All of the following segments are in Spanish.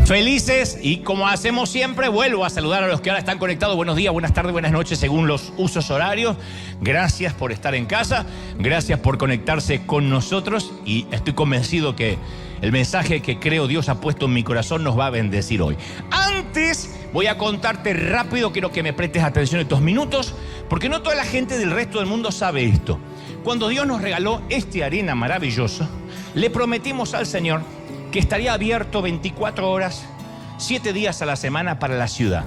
Felices y como hacemos siempre, vuelvo a saludar a los que ahora están conectados. Buenos días, buenas tardes, buenas noches según los usos horarios. Gracias por estar en casa, gracias por conectarse con nosotros y estoy convencido que el mensaje que creo Dios ha puesto en mi corazón nos va a bendecir hoy. Antes voy a contarte rápido, quiero que me prestes atención estos minutos, porque no toda la gente del resto del mundo sabe esto. Cuando Dios nos regaló esta arena maravillosa, le prometimos al Señor que estaría abierto 24 horas, 7 días a la semana para la ciudad.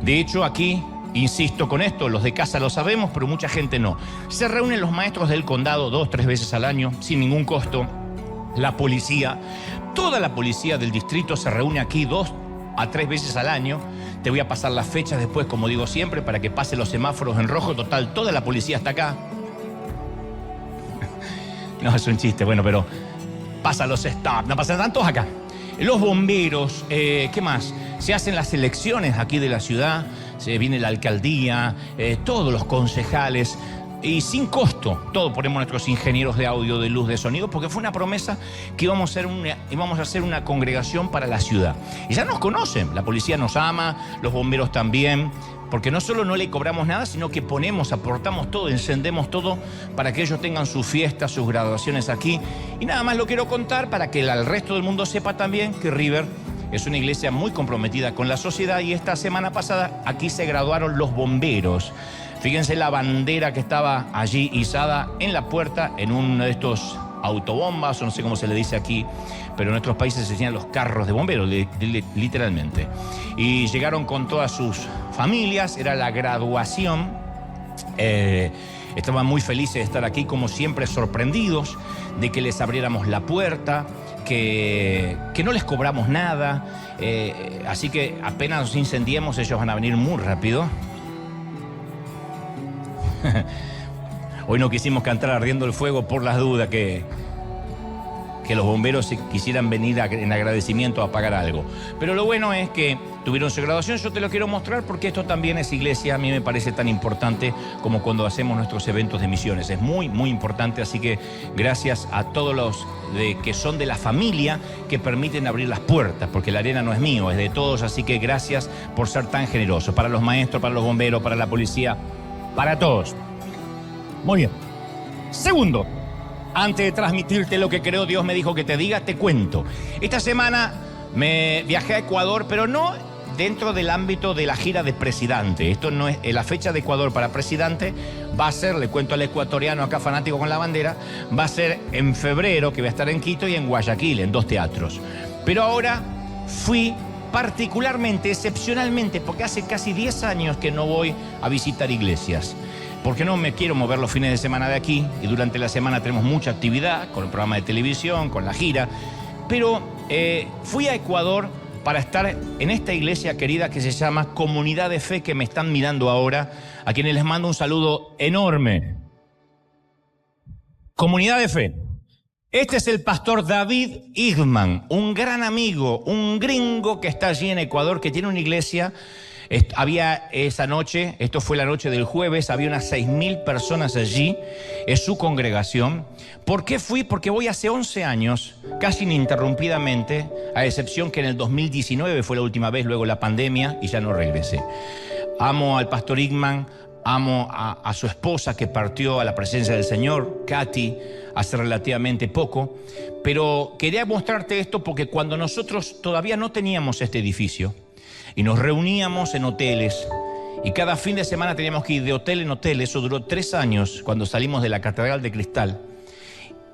De hecho, aquí, insisto con esto, los de casa lo sabemos, pero mucha gente no. Se reúnen los maestros del condado 2 o 3 veces al año, sin ningún costo. La policía, toda la policía del distrito se reúne aquí 2 a 3 veces al año. Te voy a pasar las fechas después, como digo siempre, para que pasen los semáforos en rojo. Total, toda la policía está acá. No, es un chiste, bueno, pero pasa los stop, no pasan tantos acá. Los bomberos, ¿qué más? Se hacen las elecciones aquí de la ciudad, se viene la alcaldía, todos los concejales, y sin costo, todo ponemos nuestros ingenieros de audio, de luz, de sonido, porque fue una promesa que íbamos a hacer una congregación para la ciudad. Y ya nos conocen, la policía nos ama, los bomberos también, porque no solo no le cobramos nada, sino que aportamos todo, encendemos todo para que ellos tengan sus fiestas, sus graduaciones aquí. Y nada más lo quiero contar para que el resto del mundo sepa también que River es una iglesia muy comprometida con la sociedad y esta semana pasada aquí se graduaron los bomberos. Fíjense la bandera que estaba allí izada en la puerta en uno de estos autobombas, o no sé cómo se le dice aquí, pero en nuestros países se llaman los carros de bomberos, literalmente. Y llegaron con todas sus familias, era la graduación. Estaban muy felices de estar aquí, como siempre, sorprendidos de que les abriéramos la puerta, que no les cobramos nada. Así que apenas nos incendiemos, ellos van a venir muy rápido. Hoy no quisimos cantar Ardiendo el Fuego por las dudas que los bomberos quisieran venir en agradecimiento a pagar algo. Pero lo bueno es que tuvieron su graduación. Yo te lo quiero mostrar porque esto también es iglesia. A mí me parece tan importante como cuando hacemos nuestros eventos de misiones. Es muy, muy importante. Así que gracias a todos los que son de la familia que permiten abrir las puertas, porque la arena no es mío, es de todos. Así que gracias por ser tan generosos. Para los maestros, para los bomberos, para la policía, para todos. Muy bien. Segundo, antes de transmitirte lo que creo Dios me dijo que te diga, te cuento. Esta semana me viajé a Ecuador, pero no dentro del ámbito de la gira de presidente. Esto no es la fecha de Ecuador para presidente. Va a ser, le cuento al ecuatoriano acá fanático con la bandera, va a ser en febrero, que voy a estar en Quito y en Guayaquil, en 2 teatros. Pero ahora fui particularmente, excepcionalmente, porque hace casi 10 años que no voy a visitar iglesias. Porque no me quiero mover los fines de semana de aquí y durante la semana tenemos mucha actividad con el programa de televisión, con la gira. Pero fui a Ecuador para estar en esta iglesia querida que se llama Comunidad de Fe, que me están mirando ahora, a quienes les mando un saludo enorme. Comunidad de Fe. Este es el pastor David Igman, un gran amigo, un gringo que está allí en Ecuador, que tiene una iglesia. Había esa noche, esto fue la noche del jueves, había unas 6,000 personas allí, es su congregación. ¿Por qué fui? Porque voy hace 11 años, casi ininterrumpidamente, a excepción que en el 2019 fue la última vez, luego la pandemia, y ya no regresé. Amo al pastor Igman, amo a su esposa que partió a la presencia del Señor, Katy, hace relativamente poco. Pero quería mostrarte esto porque cuando nosotros todavía no teníamos este edificio, y nos reuníamos en hoteles y cada fin de semana teníamos que ir de hotel en hotel. Eso duró 3 años cuando salimos de la Catedral de Cristal.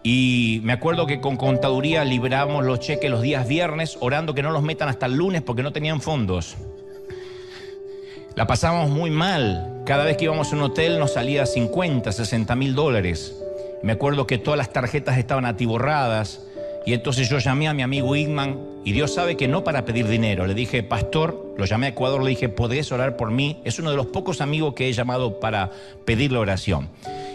Y me acuerdo que con contaduría librábamos los cheques los días viernes, orando que no los metan hasta el lunes porque no tenían fondos. La pasábamos muy mal. Cada vez que íbamos a un hotel nos salía 50, 60 mil dólares. Me acuerdo que todas las tarjetas estaban atiborradas. Y entonces yo llamé a mi amigo Igman, y Dios sabe que no para pedir dinero. Le dije, pastor, lo llamé a Ecuador, le dije, ¿podés orar por mí? Es uno de los pocos amigos que he llamado para pedirle oración.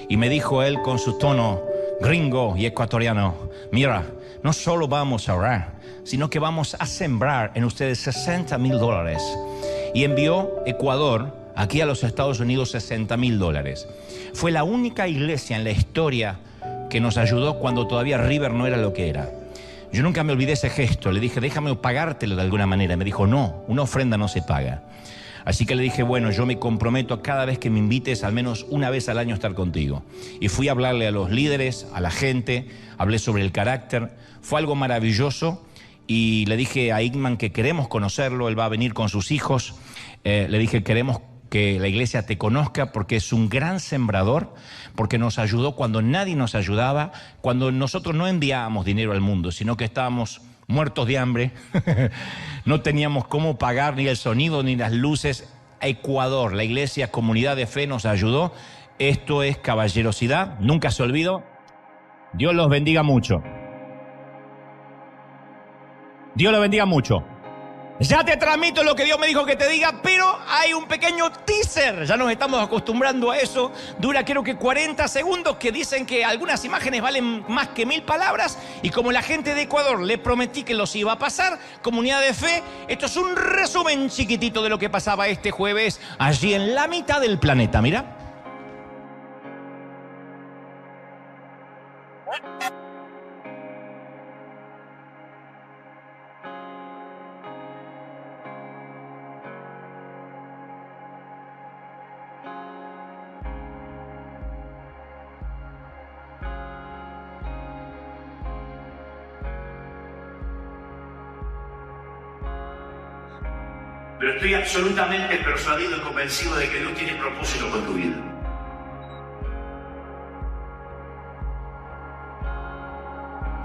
Y me dijo él con su tono gringo y ecuatoriano, mira, no solo vamos a orar, sino que vamos a sembrar en ustedes 60 mil dólares. Y envió Ecuador aquí a los Estados Unidos 60 mil dólares. Fue la única iglesia en la historia que nos ayudó cuando todavía River no era lo que era. Yo nunca me olvidé ese gesto. Le dije, déjame pagártelo de alguna manera. Me dijo, no, una ofrenda no se paga. Así que le dije, bueno, yo me comprometo a cada vez que me invites, al menos una vez al año, a estar contigo. Y fui a hablarle a los líderes, a la gente, hablé sobre el carácter. Fue algo maravilloso y le dije a Igman que queremos conocerlo, él va a venir con sus hijos. Le dije, queremos que la iglesia te conozca porque es un gran sembrador, porque nos ayudó cuando nadie nos ayudaba, cuando nosotros no enviábamos dinero al mundo, sino que estábamos muertos de hambre, no teníamos cómo pagar ni el sonido ni las luces. Ecuador, la iglesia Comunidad de Fe nos ayudó. Esto es caballerosidad, nunca se olvidó. Dios los bendiga mucho. Dios los bendiga mucho. Ya te transmito lo que Dios me dijo que te diga, pero hay un pequeño teaser. Ya nos estamos acostumbrando a eso. Dura creo que 40 segundos, que dicen que algunas imágenes valen más que 1000 palabras. Y como la gente de Ecuador le prometí que los iba a pasar, Comunidad de Fe, esto es un resumen chiquitito de lo que pasaba este jueves allí en la mitad del planeta. Mira. Pero estoy absolutamente persuadido y convencido de que Dios tiene propósito con tu vida.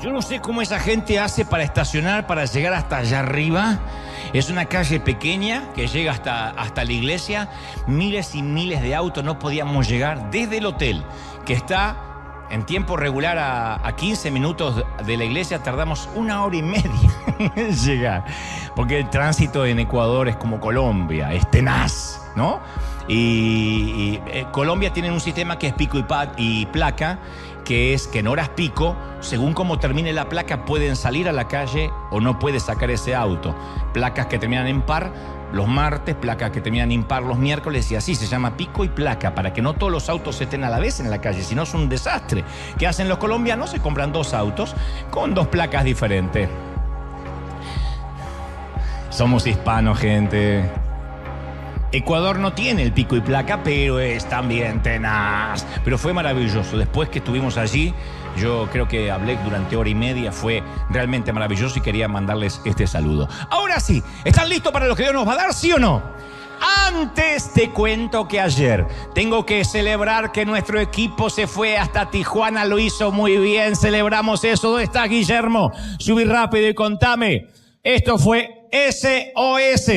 Yo no sé cómo esa gente hace para estacionar, para llegar hasta allá arriba. Es una calle pequeña que llega hasta la iglesia. Miles y miles de autos, no podíamos llegar desde el hotel, que está en tiempo regular a 15 minutos de la iglesia. Tardamos 1 hora y media en llegar, porque el tránsito en Ecuador es como Colombia, es tenaz, ¿no? Y Colombia tiene un sistema que es pico y placa, que es que en horas pico, según cómo termine la placa, pueden salir a la calle o no puede sacar ese auto. Placas que terminan en par los martes, placas que terminan impar los miércoles, y así se llama pico y placa, para que no todos los autos estén a la vez en la calle, si no es un desastre. ¿Qué hacen los colombianos? Se compran 2 autos con 2 placas diferentes. Somos hispanos, gente. Ecuador no tiene el pico y placa, pero es también tenaz. Pero fue maravilloso. Después que estuvimos allí, yo creo que hablé durante 1 hora y media. Fue realmente maravilloso y quería mandarles este saludo. Ahora sí, ¿están listos para lo que Dios nos va a dar, sí o no? Antes te cuento que ayer tengo que celebrar que nuestro equipo se fue hasta Tijuana. Lo hizo muy bien, celebramos eso. ¿Dónde está Guillermo? Subí rápido y contame. Esto fue SOS.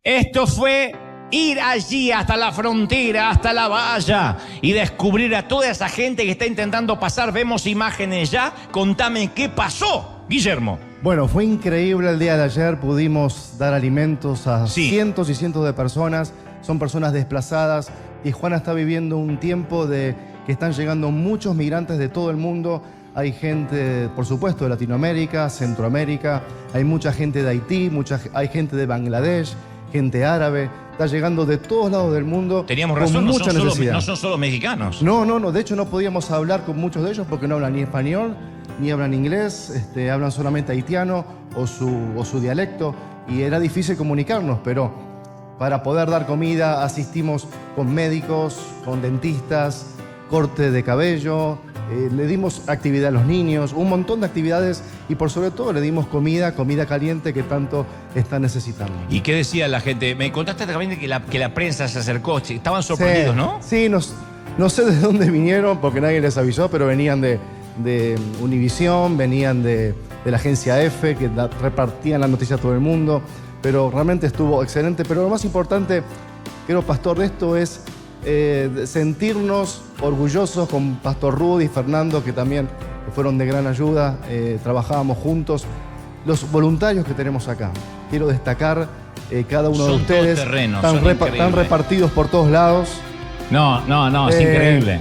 Esto fue ir allí hasta la frontera, hasta la valla, y descubrir a toda esa gente que está intentando pasar. Vemos imágenes ya. Contame qué pasó, Guillermo. Bueno, fue increíble el día de ayer. Pudimos dar alimentos a cientos y cientos de personas. Son personas desplazadas. Tijuana está viviendo un tiempo de que están llegando muchos migrantes de todo el mundo. Hay gente, por supuesto, de Latinoamérica, Centroamérica. Hay mucha gente de Haití, hay gente de Bangladesh, gente árabe. Está llegando de todos lados del mundo. Teníamos razón, no son solo mexicanos. No. De hecho, no podíamos hablar con muchos de ellos porque no hablan ni español, ni hablan inglés. Hablan solamente haitiano o su dialecto. Y era difícil comunicarnos, pero para poder dar comida asistimos con médicos, con dentistas, corte de cabello. Le dimos actividad a los niños, un montón de actividades, y por sobre todo le dimos comida caliente que tanto están necesitando. ¿Y qué decía la gente? Me contaste también que la prensa se acercó. Estaban sorprendidos, sí, ¿no? Sí, no sé de dónde vinieron porque nadie les avisó, pero venían de Univisión, venían de la agencia F, que repartían la noticia a todo el mundo. Pero realmente estuvo excelente. Pero lo más importante, creo, pastor, de esto es sentirnos orgullosos con Pastor Rudy y Fernando, que también fueron de gran ayuda. Trabajábamos juntos. Los voluntarios que tenemos acá, quiero destacar cada uno de ustedes. Están repartidos por todos lados. No, es increíble.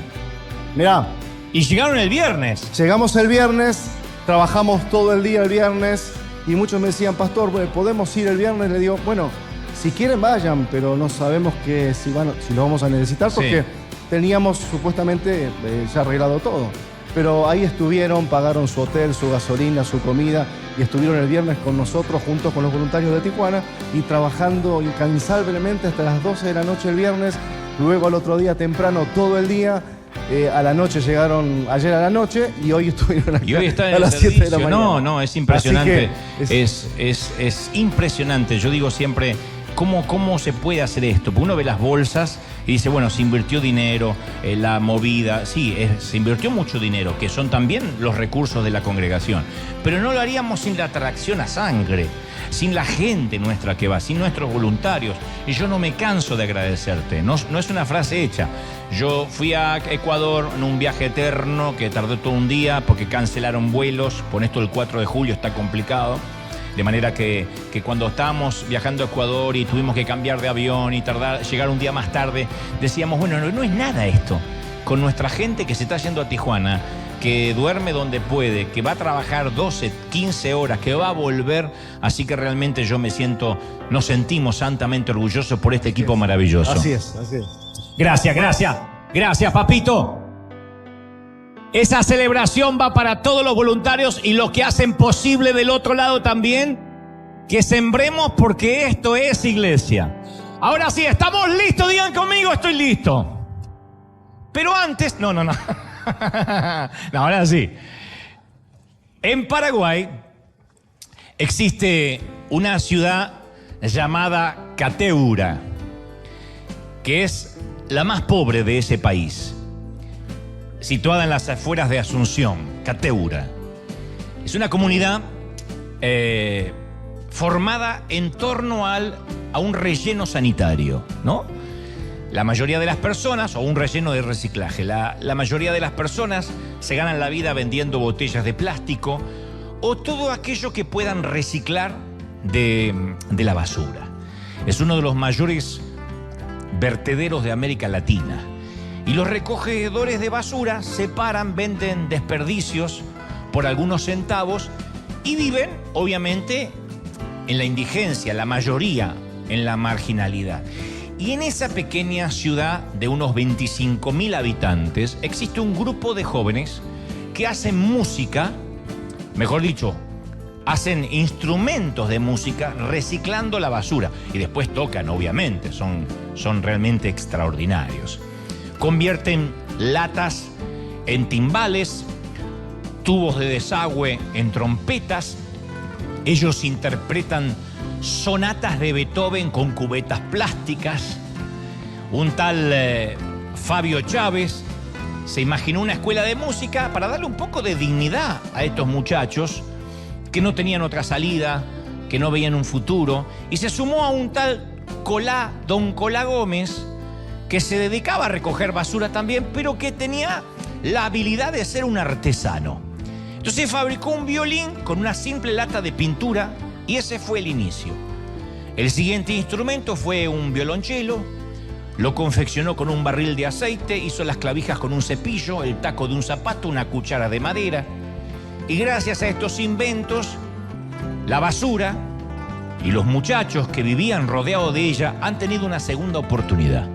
Mirá. Y llegaron el viernes. Llegamos el viernes, trabajamos todo el día el viernes, y muchos me decían, pastor, ¿podemos ir el viernes? Le digo, bueno, si quieren vayan, pero no sabemos si lo vamos a necesitar, porque teníamos supuestamente ya arreglado todo. pero ahí estuvieron, pagaron su hotel, su gasolina, su comida y estuvieron el viernes con nosotros juntos con los voluntarios de Tijuana y trabajando incansablemente hasta las 12 de la noche el viernes, luego al otro día temprano todo el día. A la noche llegaron ayer a la noche y hoy estuvieron acá y hoy están a las 7 de la mañana. No, es impresionante. Es impresionante. Yo digo siempre, ¿cómo se puede hacer esto? Porque uno ve las bolsas y dice, bueno, se invirtió dinero, la movida. Sí, se invirtió mucho dinero, que son también los recursos de la congregación. Pero no lo haríamos sin la atracción a sangre, sin la gente nuestra que va, sin nuestros voluntarios. Y yo no me canso de agradecerte. No es una frase hecha. Yo fui a Ecuador en un viaje eterno que tardó todo un día porque cancelaron vuelos. Con esto el 4 de julio está complicado. De manera que cuando estábamos viajando a Ecuador y tuvimos que cambiar de avión y llegar un día más tarde, decíamos, bueno, no es nada esto. Con nuestra gente que se está yendo a Tijuana, que duerme donde puede, que va a trabajar 12, 15 horas, que va a volver. Así que realmente nos sentimos santamente orgullosos por este equipo maravilloso. Así es. Gracias, papito. Esa celebración va para todos los voluntarios y los que hacen posible del otro lado también que sembremos, porque esto es iglesia. Ahora sí, ¿estamos listos? Digan conmigo, estoy listo. Pero antes, no, ahora sí. En Paraguay existe una ciudad llamada Cateura, que es la más pobre de ese país, situada en las afueras de Asunción. Cateura es una comunidad formada en torno a un relleno sanitario, ¿no? La mayoría de las personas, o un relleno de reciclaje, la mayoría de las personas se ganan la vida vendiendo botellas de plástico o todo aquello que puedan reciclar de la basura. Es uno de los mayores vertederos de América Latina. Y los recogedores de basura separan, venden desperdicios por algunos centavos y viven, obviamente, en la indigencia, la mayoría en la marginalidad. Y en esa pequeña ciudad de unos 25.000 habitantes existe un grupo de jóvenes que hacen música, mejor dicho, hacen instrumentos de música reciclando la basura. Y después tocan, obviamente, son realmente extraordinarios. Convierten latas en timbales, tubos de desagüe en trompetas. Ellos interpretan sonatas de Beethoven con cubetas plásticas. Un tal Fabio Chávez se imaginó una escuela de música para darle un poco de dignidad a estos muchachos que no tenían otra salida, que no veían un futuro, y se sumó a un tal Don Colá Gómez, que se dedicaba a recoger basura también, pero que tenía la habilidad de ser un artesano. Entonces fabricó un violín con una simple lata de pintura y ese fue el inicio. El siguiente instrumento fue un violonchelo, lo confeccionó con un barril de aceite, hizo las clavijas con un cepillo, el taco de un zapato, una cuchara de madera. Y gracias a estos inventos, la basura y los muchachos que vivían rodeados de ella han tenido una segunda oportunidad.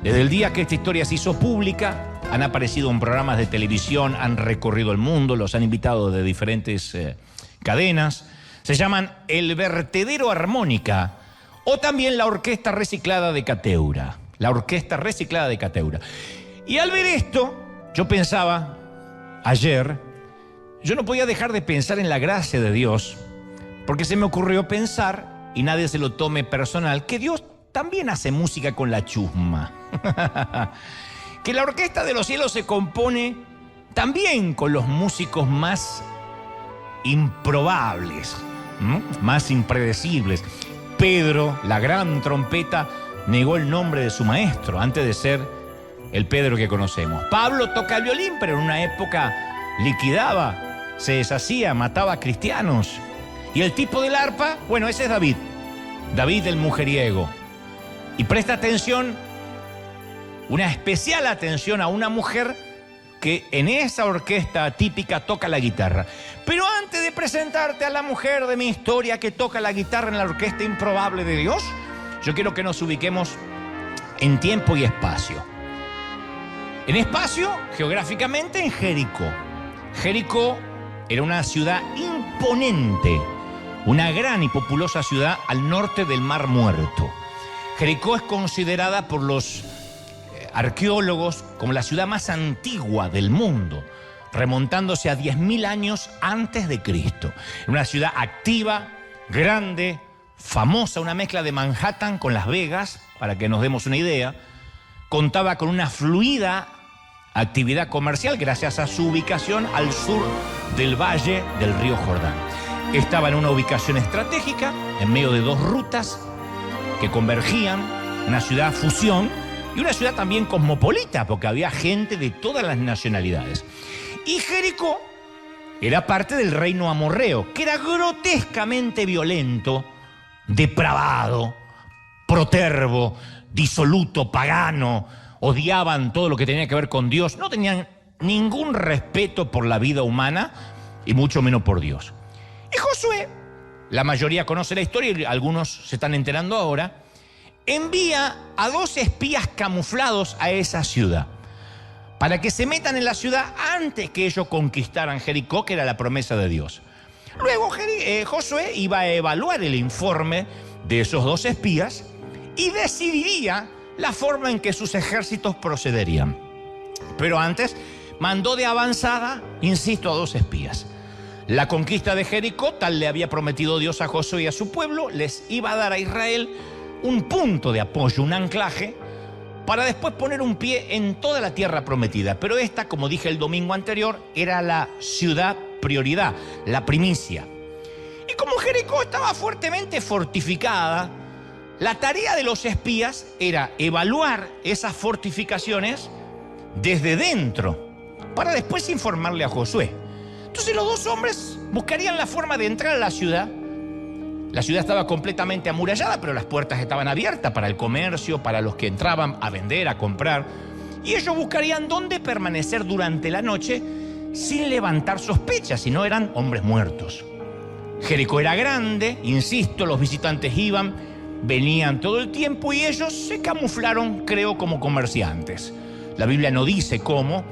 Desde el día que esta historia se hizo pública, han aparecido en programas de televisión, han recorrido el mundo, los han invitado de diferentes cadenas. Se llaman El Vertedero Armónica o también la Orquesta Reciclada de Cateura. La Orquesta Reciclada de Cateura. Y al ver esto, yo pensaba ayer, yo no podía dejar de pensar en la gracia de Dios, porque se me ocurrió pensar, y nadie se lo tome personal, que Dios también hace música con la chusma. Que la Orquesta de los Cielos se compone también con los músicos más improbables, más impredecibles. Pedro, la gran trompeta, negó el nombre de su maestro antes de ser el Pedro que conocemos. Pablo toca el violín, pero en una época liquidaba, se deshacía, mataba a cristianos. Y el tipo del arpa, bueno, ese es David. David el mujeriego. Y presta atención, una especial atención a una mujer que en esa orquesta típica toca la guitarra. Pero antes de presentarte a la mujer de mi historia que toca la guitarra en la orquesta improbable de Dios, yo quiero que nos ubiquemos en tiempo y espacio. En espacio, geográficamente, en Jericó. Jericó era una ciudad imponente, una gran y populosa ciudad al norte del Mar Muerto. Jericó es considerada por los arqueólogos como la ciudad más antigua del mundo, remontándose a 10.000 años antes de Cristo. Una ciudad activa, grande, famosa, una mezcla de Manhattan con Las Vegas, para que nos demos una idea. Contaba con una fluida actividad comercial gracias a su ubicación al sur del valle del río Jordán. Estaba en una ubicación estratégica, en medio de dos rutas que convergían, una ciudad fusión y una ciudad también cosmopolita, porque había gente de todas las nacionalidades. Y Jericó era parte del reino amorreo, que era grotescamente violento, depravado, protervo, disoluto, pagano. Odiaban todo lo que tenía que ver con Dios, no tenían ningún respeto por la vida humana y mucho menos por Dios. Y Josué, la mayoría conoce la historia y algunos se están enterando ahora, envía a 2 espías camuflados a esa ciudad para que se metan en la ciudad antes que ellos conquistaran Jericó, que era la promesa de Dios. Luego Josué iba a evaluar el informe de esos 2 espías y decidiría la forma en que sus ejércitos procederían. Pero antes mandó de avanzada, insisto, a 2 espías. La conquista de Jericó, tal le había prometido Dios a Josué y a su pueblo, les iba a dar a Israel un punto de apoyo, un anclaje, para después poner un pie en toda la tierra prometida. Pero esta, como dije el domingo anterior, era la ciudad prioridad, la primicia. Y como Jericó estaba fuertemente fortificada, la tarea de los espías era evaluar esas fortificaciones desde dentro, para después informarle a Josué. Entonces los 2 hombres buscarían la forma de entrar a la ciudad. La ciudad estaba completamente amurallada, pero las puertas estaban abiertas para el comercio, para los que entraban a vender, a comprar. Y ellos buscarían dónde permanecer durante la noche sin levantar sospechas, si no eran hombres muertos. Jericó era grande, insisto, los visitantes iban, venían todo el tiempo y ellos se camuflaron, creo, como comerciantes. La Biblia no dice cómo,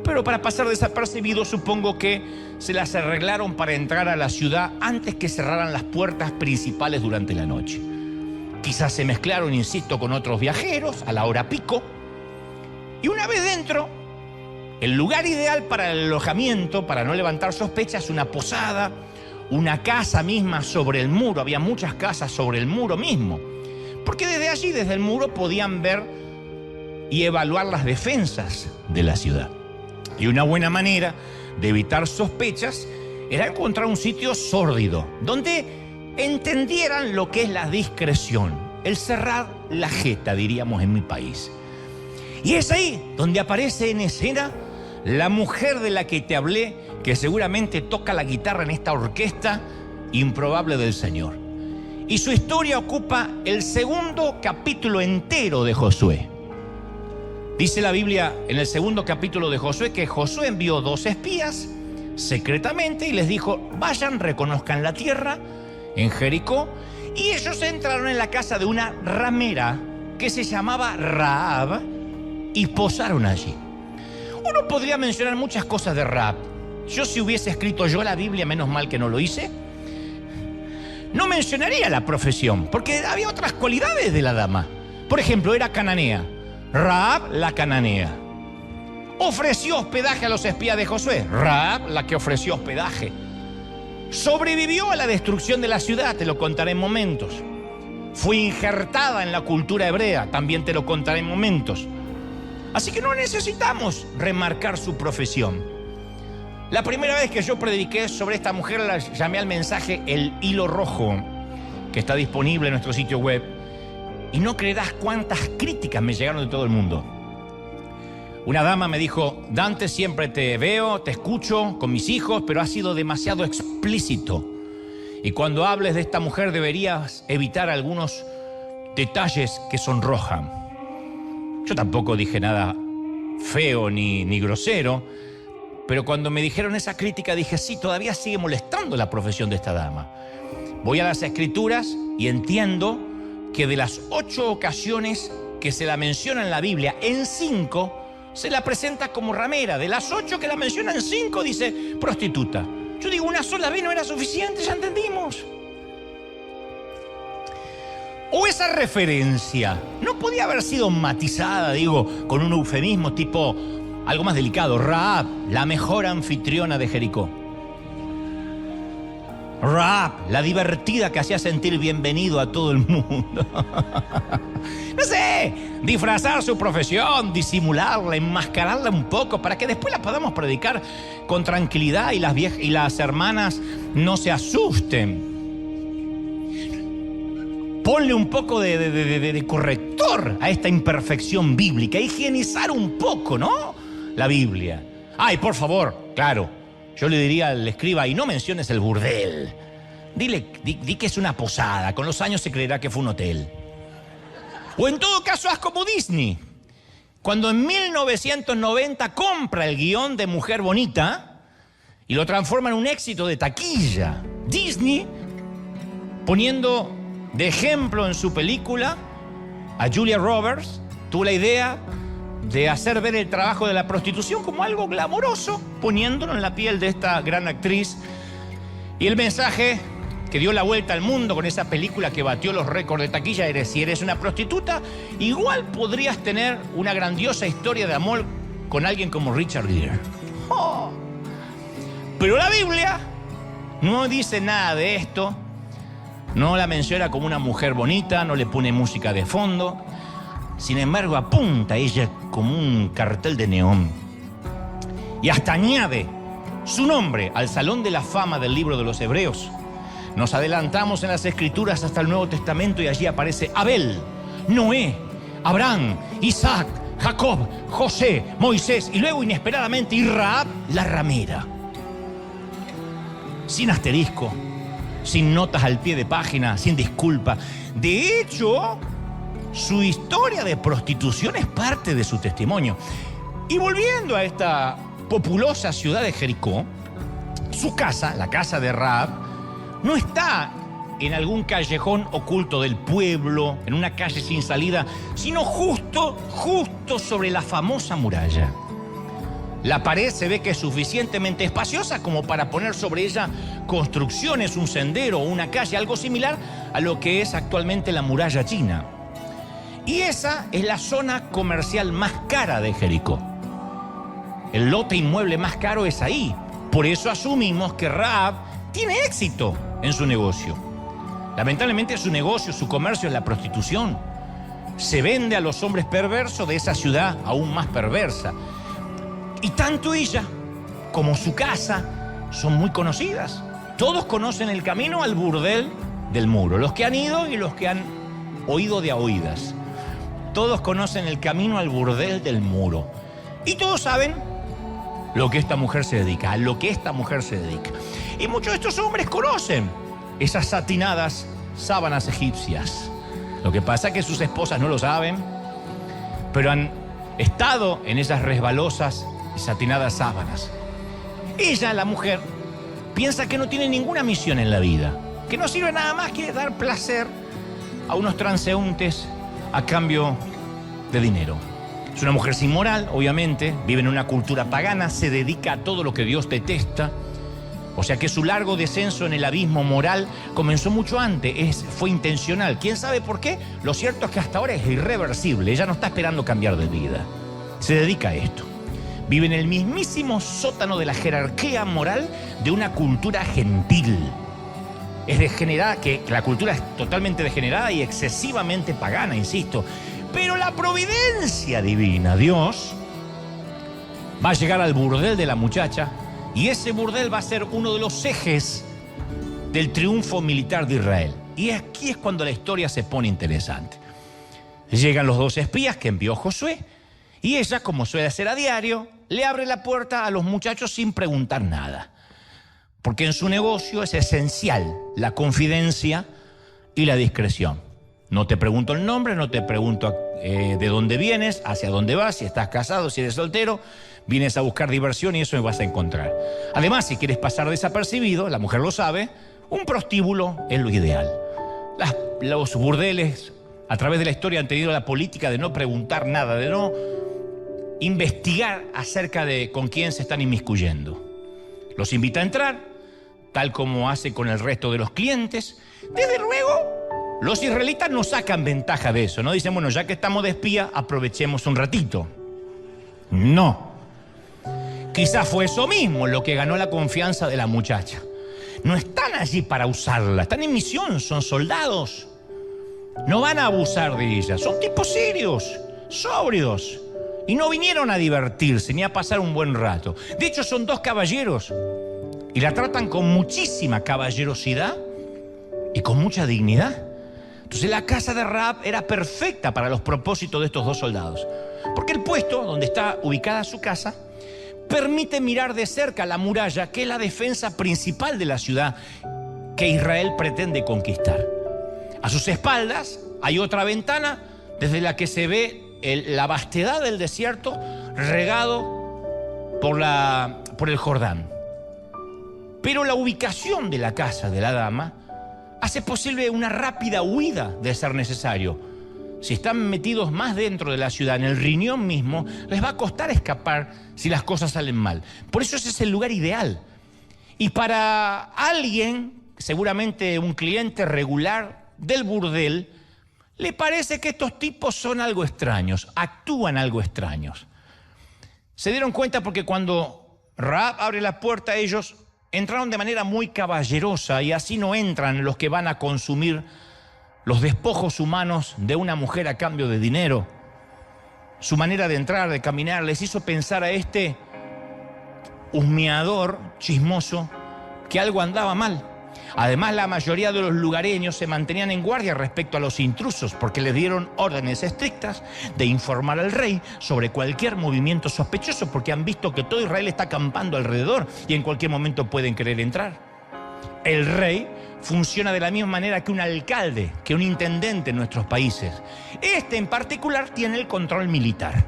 pero para pasar desapercibidos supongo que se las arreglaron para entrar a la ciudad antes que cerraran las puertas principales durante la noche. Quizás se mezclaron, insisto, con otros viajeros a la hora pico. Y una vez dentro, el lugar ideal para el alojamiento, para no levantar sospechas, una posada, una casa misma sobre el muro. Había muchas casas sobre el muro mismo, porque desde allí, desde el muro, podían ver y evaluar las defensas de la ciudad. Y una buena manera de evitar sospechas era encontrar un sitio sórdido, donde entendieran lo que es la discreción, el cerrar la jeta, diríamos en mi país. Y es ahí donde aparece en escena la mujer de la que te hablé, que seguramente toca la guitarra en esta orquesta improbable del Señor. Y su historia ocupa el 2.º capítulo entero de Josué. Dice la Biblia en el 2.º capítulo de Josué que Josué envió 2 espías secretamente y les dijo: vayan, reconozcan la tierra en Jericó. Y ellos entraron en la casa de una ramera que se llamaba Rahab y posaron allí. Uno podría mencionar muchas cosas de Rahab. Yo, si hubiese escrito yo la Biblia, menos mal que no lo hice, no mencionaría la profesión, porque había otras cualidades de la dama. Por ejemplo, era cananea. Rahab, la cananea. Ofreció hospedaje a los espías de Josué. Rahab, la que ofreció hospedaje. Sobrevivió a la destrucción de la ciudad, te lo contaré en momentos. Fue injertada en la cultura hebrea, también te lo contaré en momentos. Así que no necesitamos remarcar su profesión. La primera vez que yo prediqué sobre esta mujer la llamé al mensaje El Hilo Rojo, que está disponible en nuestro sitio web. Y no creerás cuántas críticas me llegaron de todo el mundo. Una dama me dijo: Dante, siempre te veo, te escucho con mis hijos, pero has sido demasiado explícito. Y cuando hables de esta mujer deberías evitar algunos detalles que sonrojan. Yo tampoco dije nada feo ni grosero, pero cuando me dijeron esa crítica dije: sí, todavía sigue molestando la profesión de esta dama. Voy a las Escrituras y entiendo que de las 8 ocasiones que se la menciona en la Biblia, en 5 se la presenta como ramera. De las 8 que la mencionan, 5 dice prostituta. Yo digo, una sola vez no era suficiente, ya entendimos. O esa referencia no podía haber sido matizada, digo, con un eufemismo tipo algo más delicado. Rahab, la mejor anfitriona de Jericó. Rahab, la divertida que hacía sentir bienvenido a todo el mundo. No sé, disfrazar su profesión, disimularla, enmascararla un poco para que después la podamos predicar con tranquilidad y las hermanas no se asusten. Ponle un poco de corrector a esta imperfección bíblica, higienizar un poco, ¿no? La Biblia. Ay, por favor, claro. Yo le diría al escriba, y no menciones el burdel. Di que es una posada. Con los años se creerá que fue un hotel. O en todo caso, haz como Disney. Cuando en 1990 compra el guión de Mujer Bonita y lo transforma en un éxito de taquilla. Disney, poniendo de ejemplo en su película a Julia Roberts, tuvo la idea de hacer ver el trabajo de la prostitución como algo glamoroso, poniéndolo en la piel de esta gran actriz. Y el mensaje que dio la vuelta al mundo con esa película que batió los récords de taquilla era: si eres una prostituta, igual podrías tener una grandiosa historia de amor con alguien como Richard Gere. Oh. Pero la Biblia no dice nada de esto, no la menciona como una mujer bonita, no le pone música de fondo. Sin embargo, apunta a ella como un cartel de neón. Y hasta añade su nombre al Salón de la Fama del Libro de los Hebreos. Nos adelantamos en las Escrituras hasta el Nuevo Testamento y allí aparece Abel, Noé, Abraham, Isaac, Jacob, José, Moisés y luego inesperadamente Rahab, la ramera. Sin asterisco, sin notas al pie de página, sin disculpa. De hecho, su historia de prostitución es parte de su testimonio. Y volviendo a esta populosa ciudad de Jericó, su casa, la casa de Rahab, no está en algún callejón oculto del pueblo, en una calle sin salida, sino justo sobre la famosa muralla. La pared se ve que es suficientemente espaciosa como para poner sobre ella construcciones, un sendero o una calle, algo similar a lo que es actualmente la muralla china. Y esa es la zona comercial más cara de Jericó. El lote inmueble más caro es ahí. Por eso asumimos que Rahab tiene éxito en su negocio. Lamentablemente su negocio, su comercio es la prostitución. Se vende a los hombres perversos de esa ciudad aún más perversa. Y tanto ella como su casa son muy conocidas. Todos conocen el camino al burdel del Muro. Los que han ido y los que han oído de a oídas. Todos conocen el camino al burdel del Muro. Y todos saben lo que esta mujer se dedica, a lo que esta mujer se dedica. Y muchos de estos hombres conocen esas satinadas sábanas egipcias. Lo que pasa es que sus esposas no lo saben, pero han estado en esas resbalosas y satinadas sábanas. Ella, la mujer, piensa que no tiene ninguna misión en la vida, que no sirve nada más que dar placer a unos transeúntes a cambio de dinero. Es una mujer sin moral, obviamente, vive en una cultura pagana, se dedica a todo lo que Dios detesta. O sea que su largo descenso en el abismo moral comenzó mucho antes, fue intencional. ¿Quién sabe por qué? Lo cierto es que hasta ahora es irreversible, ella no está esperando cambiar de vida. Se dedica a esto. Vive en el mismísimo sótano de la jerarquía moral de una cultura gentil. Es degenerada, que la cultura es totalmente degenerada y excesivamente pagana, insisto. Pero la providencia divina, Dios, va a llegar al burdel de la muchacha y ese burdel va a ser uno de los ejes del triunfo militar de Israel. Y aquí es cuando la historia se pone interesante. Llegan los 2 espías que envió Josué y ella, como suele hacer a diario, le abre la puerta a los muchachos sin preguntar nada. Porque en su negocio es esencial la confidencia y la discreción. No te pregunto el nombre, no te pregunto de dónde vienes, hacia dónde vas, si estás casado, si eres soltero. Vienes a buscar diversión y eso me vas a encontrar. Además, si quieres pasar desapercibido, la mujer lo sabe, un prostíbulo es lo ideal. Los burdeles, a través de la historia, han tenido la política de no preguntar nada, de no investigar acerca de con quién se están inmiscuyendo. Los invita a entrar, tal como hace con el resto de los clientes. Desde luego, los israelitas no sacan ventaja de eso, no dicen, bueno, ya que estamos de espía, aprovechemos un ratito. No. Quizás fue eso mismo lo que ganó la confianza de la muchacha. No están allí para usarla, están en misión, son soldados. No van a abusar de ella, son tipos serios, sobrios. Y no vinieron a divertirse ni a pasar un buen rato. De hecho, son dos caballeros y la tratan con muchísima caballerosidad y con mucha dignidad. Entonces la casa de Rahab era perfecta para los propósitos de estos dos soldados. Porque el puesto donde está ubicada su casa permite mirar de cerca la muralla, que es la defensa principal de la ciudad que Israel pretende conquistar. A sus espaldas hay otra ventana desde la que se ve la vastedad del desierto regado por el Jordán. Pero la ubicación de la casa de la dama hace posible una rápida huida de ser necesario. Si están metidos más dentro de la ciudad, en el riñón mismo, les va a costar escapar si las cosas salen mal. Por eso ese es el lugar ideal. Y para alguien, seguramente un cliente regular del burdel, le parece que estos tipos son algo extraños, actúan algo extraños. Se dieron cuenta porque cuando Rahab abre la puerta, ellos entraron de manera muy caballerosa, y así no entran los que van a consumir los despojos humanos de una mujer a cambio de dinero. Su manera de entrar, de caminar, les hizo pensar a este husmeador chismoso que algo andaba mal. Además, la mayoría de los lugareños se mantenían en guardia respecto a los intrusos, porque les dieron órdenes estrictas de informar al rey sobre cualquier movimiento sospechoso, porque han visto que todo Israel está acampando alrededor y en cualquier momento pueden querer entrar. El rey funciona de la misma manera que un alcalde, que un intendente en nuestros países. Este en particular tiene el control militar.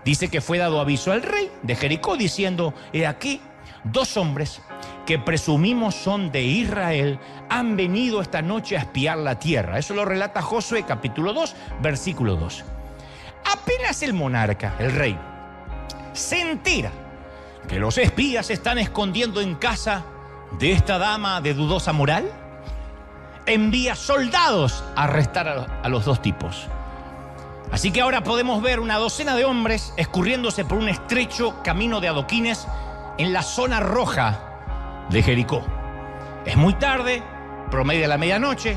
Dice que fue dado aviso al rey de Jericó diciendo: he aquí, 2 hombres que presumimos son de Israel han venido esta noche a espiar la tierra. Eso lo relata Josué capítulo 2, versículo 2. Apenas el monarca, el rey, se entera que los espías se están escondiendo en casa de esta dama de dudosa moral, envía soldados a arrestar a los 2 tipos. Así que ahora podemos ver una docena de hombres escurriéndose por un estrecho camino de adoquines en la zona roja de Jericó. Es muy tarde, promedia la medianoche,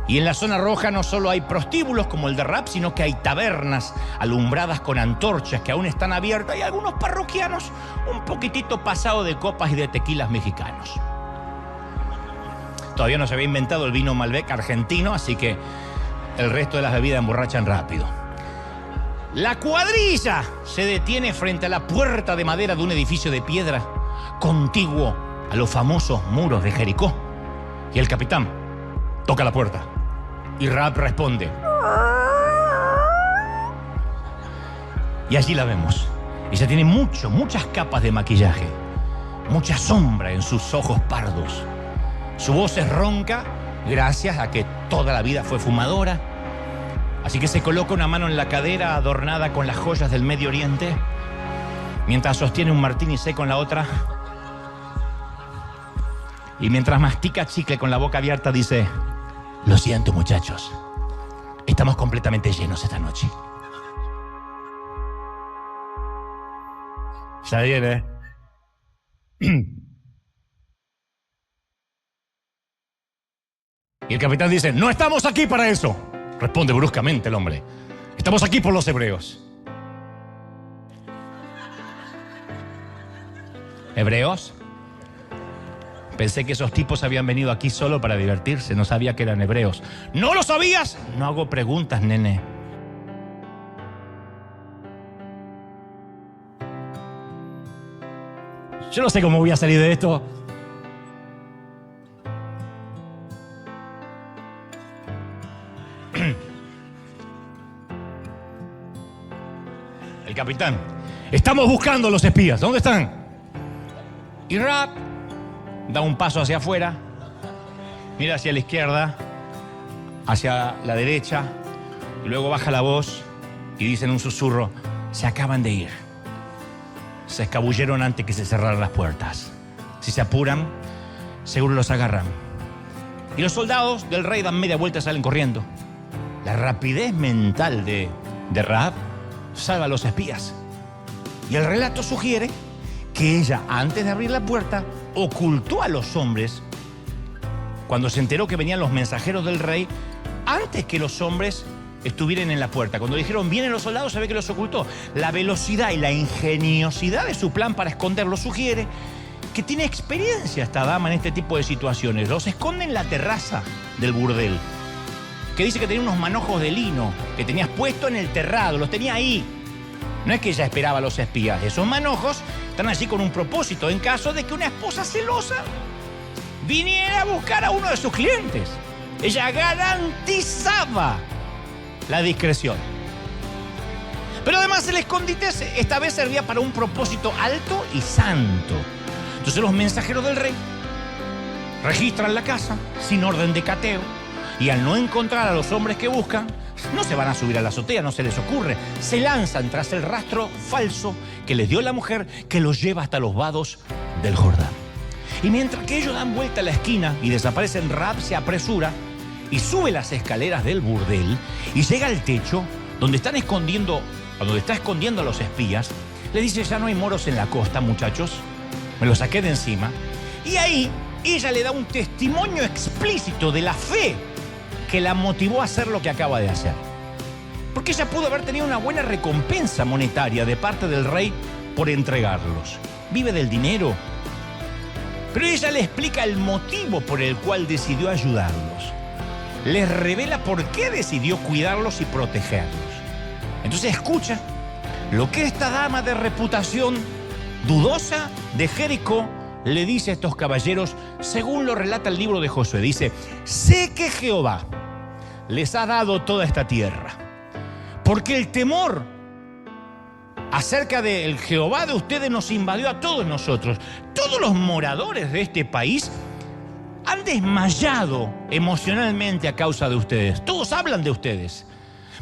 y en la zona roja no solo hay prostíbulos como el de Rahab, sino que hay tabernas alumbradas con antorchas que aún están abiertas, y algunos parroquianos un poquitito pasados de copas y de tequilas mexicanos. Todavía no se había inventado el vino Malbec argentino, así que el resto de las bebidas emborrachan rápido. La cuadrilla se detiene frente a la puerta de madera de un edificio de piedra contiguo a los famosos muros de Jericó. Y el capitán toca la puerta y Rahab responde. Y allí la vemos. Ella tiene muchas capas de maquillaje, mucha sombra en sus ojos pardos. Su voz es ronca gracias a que toda la vida fue fumadora. Así que se coloca una mano en la cadera adornada con las joyas del Medio Oriente, mientras sostiene un martini seco en la otra. Y mientras mastica chicle con la boca abierta dice: lo siento, muchachos, estamos completamente llenos esta noche. Ya viene. Y el capitán dice: no estamos aquí para eso. Responde bruscamente el hombre: estamos aquí por los hebreos. ¿Hebreos? Pensé que esos tipos habían venido aquí solo para divertirse. No sabía que eran hebreos. ¿No lo sabías? No hago preguntas, nene. Yo no sé cómo voy a salir de esto. El capitán: estamos buscando a los espías. ¿Dónde están? Y Rahab da un paso hacia afuera, mira hacia la izquierda, hacia la derecha, y luego baja la voz y dice en un susurro: se acaban de ir. Se escabulleron antes que se cerraran las puertas. Si se apuran, seguro los agarran. Y los soldados del rey dan media vuelta y salen corriendo. La rapidez mental de Rahab salva a los espías. Y el relato sugiere que ella, antes de abrir la puerta, ocultó a los hombres cuando se enteró que venían los mensajeros del rey, antes que los hombres estuvieran en la puerta. Cuando dijeron, vienen los soldados, se ve que los ocultó. La velocidad y la ingeniosidad de su plan para esconderlos sugiere que tiene experiencia esta dama en este tipo de situaciones. Los esconde en la terraza del burdel, que dice que tenía unos manojos de lino que tenías puesto en el terrado, los tenía ahí. No es que ella esperaba a los espías. Esos manojos están allí con un propósito, en caso de que una esposa celosa viniera a buscar a uno de sus clientes. Ella garantizaba la discreción. Pero además el escondite esta vez servía para un propósito alto y santo. Entonces los mensajeros del rey registran la casa sin orden de cateo, y al no encontrar a los hombres que buscan, no se van a subir a la azotea, no se les ocurre. Se lanzan tras el rastro falso que les dio la mujer, que los lleva hasta los vados del Jordán. Y mientras que ellos dan vuelta a la esquina y desaparecen, Rahab se apresura y sube las escaleras del burdel y llega al techo donde está escondiendo a los espías. Le dice, ya no hay moros en la costa, muchachos, me los saqué de encima. Y ahí ella le da un testimonio explícito de la fe que la motivó a hacer lo que acaba de hacer. Porque ella pudo haber tenido una buena recompensa monetaria de parte del rey por entregarlos. Vive del dinero. Pero ella le explica el motivo por el cual decidió ayudarlos. Les revela por qué decidió cuidarlos y protegerlos. Entonces escucha lo que esta dama de reputación dudosa de Jericó le dice a estos caballeros, según lo relata el libro de Josué. Dice, sé que Jehová les ha dado toda esta tierra, porque el temor acerca del Jehová de ustedes nos invadió a todos nosotros. Todos los moradores de este país han desmayado emocionalmente a causa de ustedes. Todos hablan de ustedes,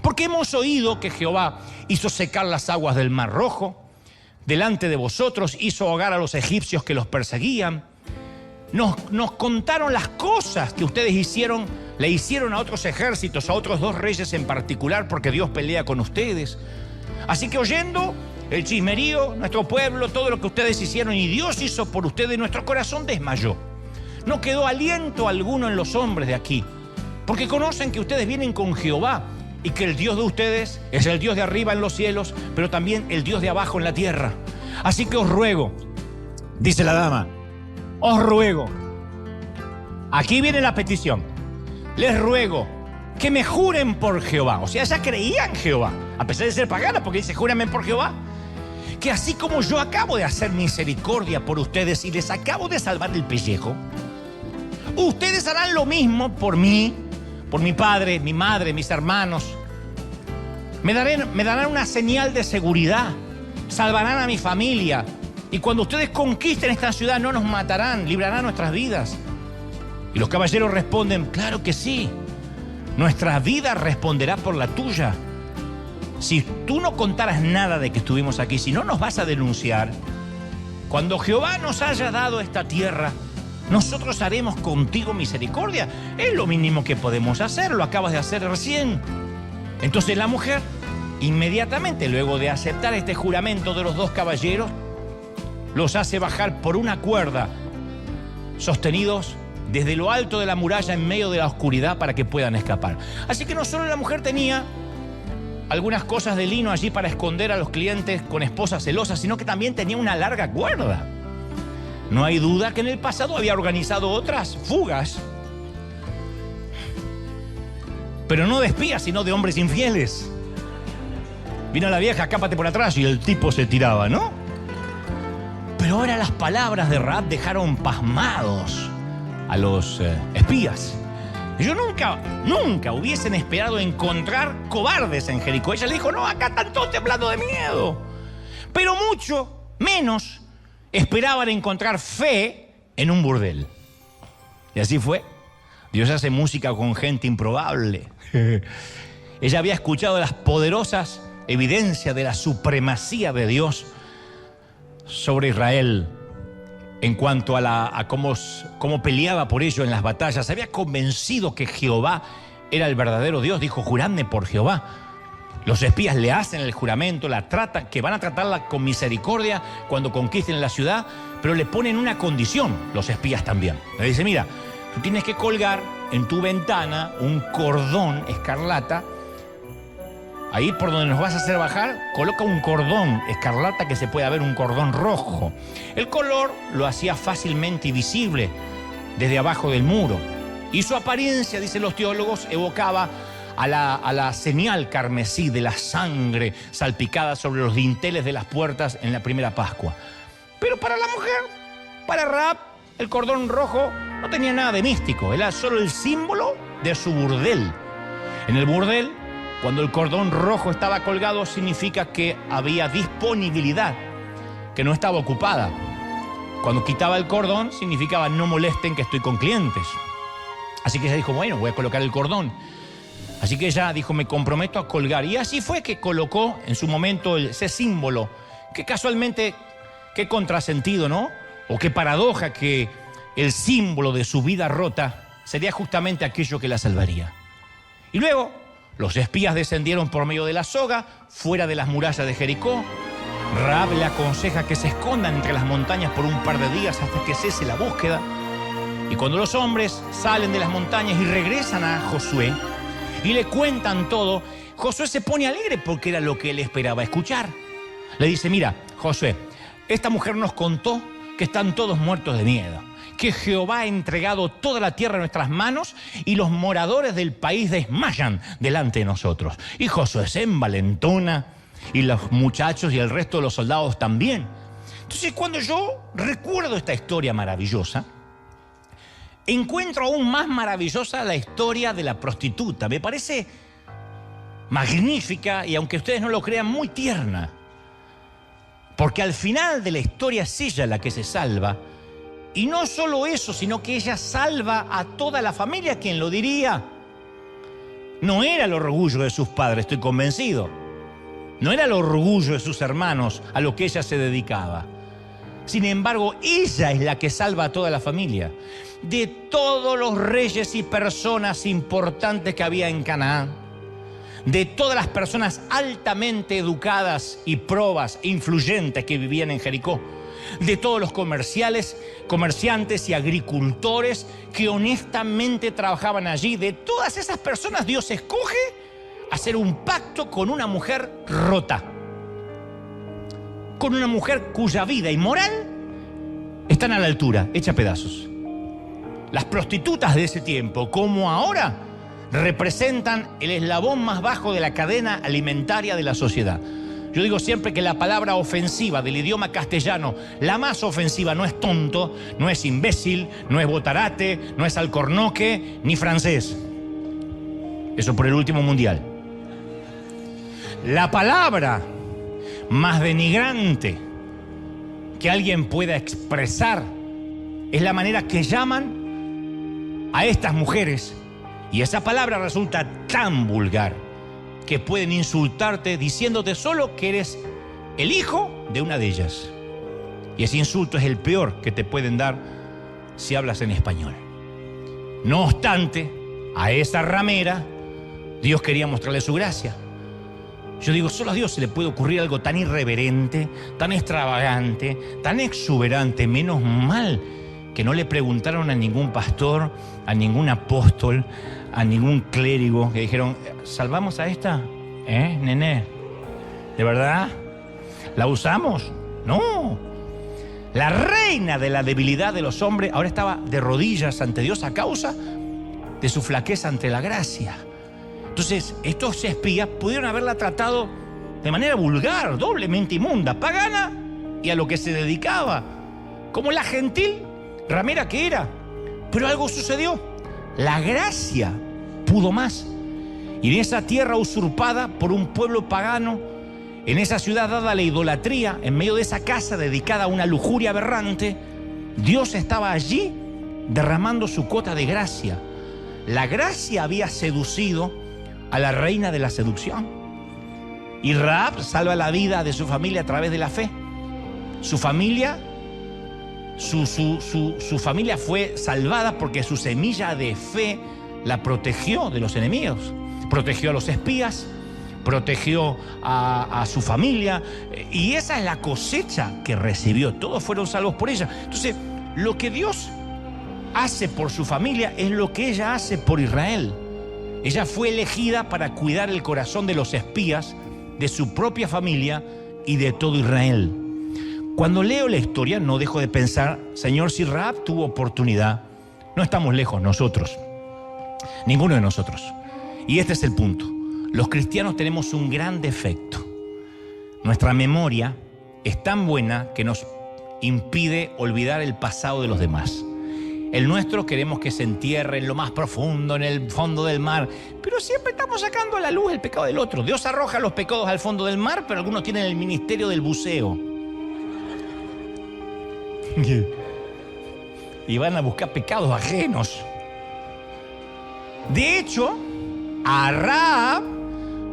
porque hemos oído que Jehová hizo secar las aguas del Mar Rojo delante de vosotros, hizo ahogar a los egipcios que los perseguían. Nos contaron las cosas que ustedes le hicieron a otros ejércitos, a otros 2 reyes en particular, porque Dios pelea con ustedes. Así que oyendo el chismerío, nuestro pueblo, todo lo que ustedes hicieron y Dios hizo por ustedes, nuestro corazón desmayó. No quedó aliento alguno en los hombres de aquí, porque conocen que ustedes vienen con Jehová y que el Dios de ustedes es el Dios de arriba en los cielos, pero también el Dios de abajo en la tierra. Así que os ruego, dice la dama, os ruego, aquí viene la petición, les ruego que me juren por Jehová. O sea, ya creían en Jehová, a pesar de ser pagana, porque dice, júrame por Jehová, que así como yo acabo de hacer misericordia por ustedes y les acabo de salvar el pellejo, ustedes harán lo mismo por mí, por mi padre, mi madre, mis hermanos. Me darán una señal de seguridad, salvarán a mi familia, y cuando ustedes conquisten esta ciudad no nos matarán, librarán nuestras vidas. Y los caballeros responden, claro que sí, nuestra vida responderá por la tuya. Si tú no contaras nada de que estuvimos aquí, si no nos vas a denunciar, cuando Jehová nos haya dado esta tierra, nosotros haremos contigo misericordia. Es lo mínimo que podemos hacer, lo acabas de hacer recién. Entonces la mujer, inmediatamente, luego de aceptar este juramento de los 2 caballeros, los hace bajar por una cuerda, sostenidos desde lo alto de la muralla en medio de la oscuridad para que puedan escapar. Así que no solo la mujer tenía algunas cosas de lino allí para esconder a los clientes con esposas celosas, sino que también tenía una larga cuerda. No hay duda que en el pasado había organizado otras fugas, pero no de espías, sino de hombres infieles. Vino la vieja, cápate por atrás, y el tipo se tiraba, ¿no? Pero ahora las palabras de Rahab dejaron pasmados a los espías. Ellos nunca hubiesen esperado encontrar cobardes en Jericó. Ella le dijo, no, acá están todos temblando de miedo. Pero mucho menos esperaban encontrar fe en un burdel. Y así fue. Dios hace música con gente improbable. Ella había escuchado las poderosas evidencia de la supremacía de Dios sobre Israel en cuanto a cómo peleaba por ello en las batallas. Se había convencido que Jehová era el verdadero Dios. Dijo: juradme por Jehová. Los espías le hacen el juramento, la tratan, que van a tratarla con misericordia cuando conquisten la ciudad, pero le ponen una condición, los espías también. Le dice: mira, tú tienes que colgar en tu ventana un cordón escarlata. Ahí por donde nos vas a hacer bajar, coloca un cordón escarlata, que se pueda ver un cordón rojo. El color lo hacía fácilmente visible desde abajo del muro. Y su apariencia, dicen los teólogos, evocaba a la señal carmesí de la sangre salpicada sobre los dinteles de las puertas en la primera Pascua. Pero para la mujer, para Rahab, el cordón rojo no tenía nada de místico. Era solo el símbolo de su burdel. En el burdel, cuando el cordón rojo estaba colgado, significa que había disponibilidad, que no estaba ocupada. Cuando quitaba el cordón, significaba: no molesten, que estoy con clientes. Así que ella dijo: bueno, voy a colocar el cordón. Así que ella dijo: me comprometo a colgar. Y así fue que colocó en su momento ese símbolo, que casualmente, qué contrasentido, ¿no? O qué paradoja que el símbolo de su vida rota sería justamente aquello que la salvaría. Y luego los espías descendieron por medio de la soga, fuera de las murallas de Jericó. Rahab le aconseja que se escondan entre las montañas por un par de días hasta que cese la búsqueda. Y cuando los hombres salen de las montañas y regresan a Josué y le cuentan todo, Josué se pone alegre porque era lo que él esperaba escuchar. Le dice: mira, Josué, esta mujer nos contó que están todos muertos de miedo, que Jehová ha entregado toda la tierra en nuestras manos y los moradores del país desmayan delante de nosotros. Y Josué se envalentona, y los muchachos y el resto de los soldados también. Entonces, cuando yo recuerdo esta historia maravillosa, encuentro aún más maravillosa la historia de la prostituta. Me parece magnífica y, aunque ustedes no lo crean, muy tierna. Porque al final de la historia es ella la que se salva. Y no solo eso, sino que ella salva a toda la familia. ¿Quién lo diría? No era el orgullo de sus padres, estoy convencido. No era el orgullo de sus hermanos a lo que ella se dedicaba. Sin embargo, ella es la que salva a toda la familia. De todos los reyes y personas importantes que había en Canaán, de todas las personas altamente educadas y probas, influyentes que vivían en Jericó, de todos los comerciantes y agricultores que honestamente trabajaban allí, de todas esas personas, Dios escoge hacer un pacto con una mujer rota, con una mujer cuya vida y moral están a la altura, hecha pedazos. Las prostitutas de ese tiempo, como ahora, representan el eslabón más bajo de la cadena alimentaria de la sociedad. Yo digo siempre que la palabra ofensiva del idioma castellano, la más ofensiva, no es tonto, no es imbécil, no es botarate, no es alcornoque, ni francés. Eso por el último mundial. La palabra más denigrante que alguien pueda expresar es la manera que llaman a estas mujeres. Y esa palabra resulta tan vulgar que pueden insultarte diciéndote solo que eres el hijo de una de ellas. Y ese insulto es el peor que te pueden dar si hablas en español. No obstante, a esa ramera Dios quería mostrarle su gracia. Yo digo, solo a Dios se le puede ocurrir algo tan irreverente, tan extravagante, tan exuberante. Menos mal que no le preguntaron a ningún pastor, a ningún apóstol, a ningún clérigo, que dijeron, ¿salvamos a esta? Nené? ¿De verdad? ¿La usamos? No. La reina de la debilidad de los hombres ahora estaba de rodillas ante Dios a causa de su flaqueza ante la gracia. Entonces, estos espías pudieron haberla tratado de manera vulgar, doblemente inmunda, pagana y a lo que se dedicaba, como la gentil ramera que era. Pero algo sucedió. La gracia pudo más. Y en esa tierra usurpada por un pueblo pagano, en esa ciudad dada a la idolatría, en medio de esa casa dedicada a una lujuria aberrante, Dios estaba allí derramando su cuota de gracia. La gracia había seducido a la reina de la seducción. Y Rahab salva la vida de su familia a través de la fe. Su familia fue salvada porque su semilla de fe la protegió de los enemigos. Protegió a los espías, protegió a su familia, y esa es la cosecha que recibió. Todos fueron salvos por ella. Entonces, lo que Dios hace por su familia es lo que ella hace por Israel. Ella fue elegida para cuidar el corazón de los espías, de su propia familia y de todo Israel. Cuando leo la historia no dejo de pensar, Señor, si Rahab tuvo oportunidad, no estamos lejos nosotros, ninguno de nosotros. Y este es el punto. Los cristianos tenemos un gran defecto. Nuestra memoria es tan buena que nos impide olvidar el pasado de los demás. El nuestro queremos que se entierre en lo más profundo, en el fondo del mar, pero siempre estamos sacando a la luz el pecado del otro. Dios arroja los pecados al fondo del mar, pero algunos tienen el ministerio del buceo. Y van a buscar pecados ajenos. De hecho, a Rahab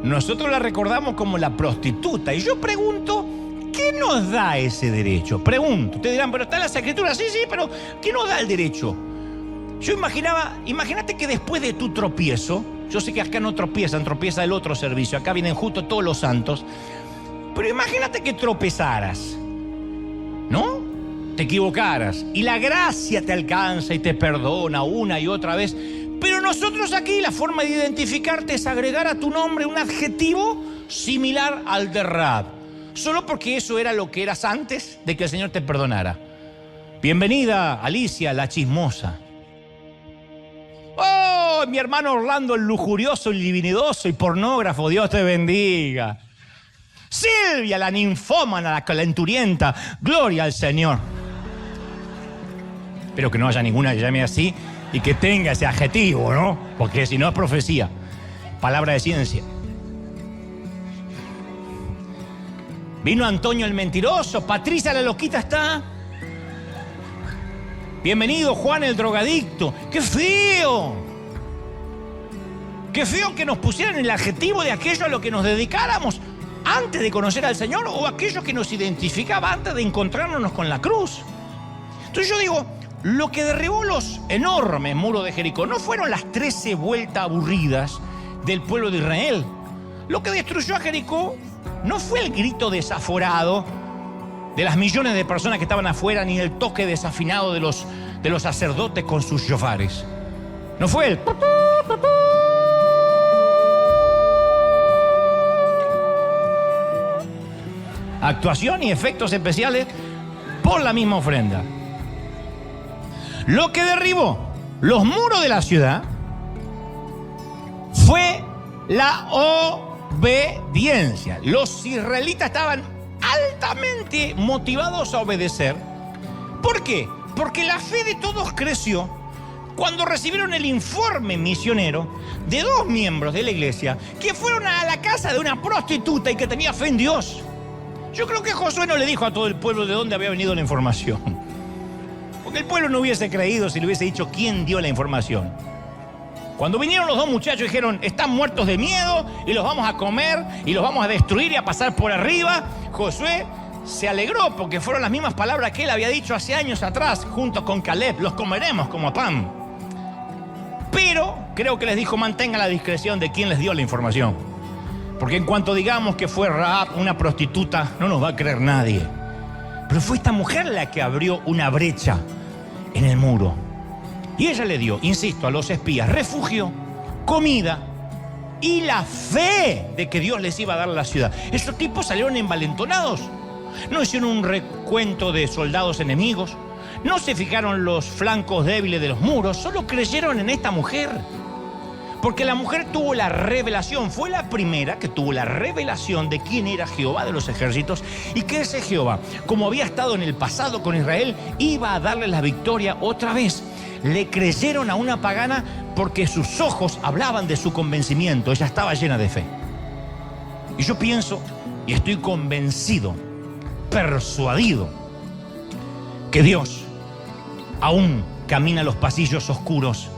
nosotros la recordamos como la prostituta. Y yo pregunto, ¿qué nos da ese derecho? Pregunto. Ustedes dirán, pero está en las escrituras. Sí, pero ¿qué nos da el derecho? Yo imagínate que después de tu tropiezo, yo sé que acá no tropiezan, tropieza el otro servicio, acá vienen justo todos los santos, pero imagínate que tropezaras, ¿no? Te equivocaras y la gracia te alcanza y te perdona una y otra vez. Pero nosotros aquí la forma de identificarte es agregar a tu nombre un adjetivo similar al de Rahab, solo porque eso era lo que eras antes de que el Señor te perdonara. Bienvenida, Alicia, la chismosa. Oh, mi hermano Orlando, el lujurioso, el divinidoso y pornógrafo, Dios te bendiga. Silvia, la ninfómana, la calenturienta, gloria al Señor. Espero que no haya ninguna que llame así y que tenga ese adjetivo, ¿no? Porque si no es profecía, palabra de ciencia. Vino Antonio el mentiroso, Patricia la loquita está. Bienvenido Juan el drogadicto. ¡Qué feo! ¡Qué feo que nos pusieran el adjetivo de aquello a lo que nos dedicáramos antes de conocer al Señor, o aquello que nos identificaba antes de encontrarnos con la cruz! Entonces yo digo, lo que derribó los enormes muros de Jericó no fueron las 13 vueltas aburridas del pueblo de Israel. Lo que destruyó a Jericó no fue el grito desaforado de las millones de personas que estaban afuera, ni el toque desafinado de los sacerdotes con sus shofares. No fue el... actuación y efectos especiales por la misma ofrenda. Lo que derribó los muros de la ciudad fue la obediencia. Los israelitas estaban altamente motivados a obedecer. ¿Por qué? Porque la fe de todos creció cuando recibieron el informe misionero de 2 miembros de la iglesia que fueron a la casa de una prostituta y que tenía fe en Dios. Yo creo que Josué no le dijo a todo el pueblo de dónde había venido la información, porque el pueblo no hubiese creído si le hubiese dicho quién dio la información. Cuando vinieron los 2 muchachos dijeron, están muertos de miedo y los vamos a comer y los vamos a destruir y a pasar por arriba, Josué se alegró porque fueron las mismas palabras que él había dicho hace años atrás junto con Caleb, los comeremos como a pan. Pero creo que les dijo, mantengan la discreción de quién les dio la información, porque en cuanto digamos que fue Rahab, una prostituta, no nos va a creer nadie. Pero fue esta mujer la que abrió una brecha en el muro. Y ella le dio, insisto, a los espías refugio, comida y la fe de que Dios les iba a dar la ciudad. Esos tipos salieron envalentonados. No hicieron un recuento de soldados enemigos. No se fijaron los flancos débiles de los muros. Solo creyeron en esta mujer. Porque la mujer tuvo la revelación. Fue la primera que tuvo la revelación de quién era Jehová de los ejércitos. Y que ese Jehová, como había estado en el pasado con Israel, iba a darle la victoria otra vez. Le creyeron a una pagana porque sus ojos hablaban de su convencimiento. Ella estaba llena de fe. Y yo pienso, y estoy convencido, persuadido, que Dios aún camina los pasillos oscuros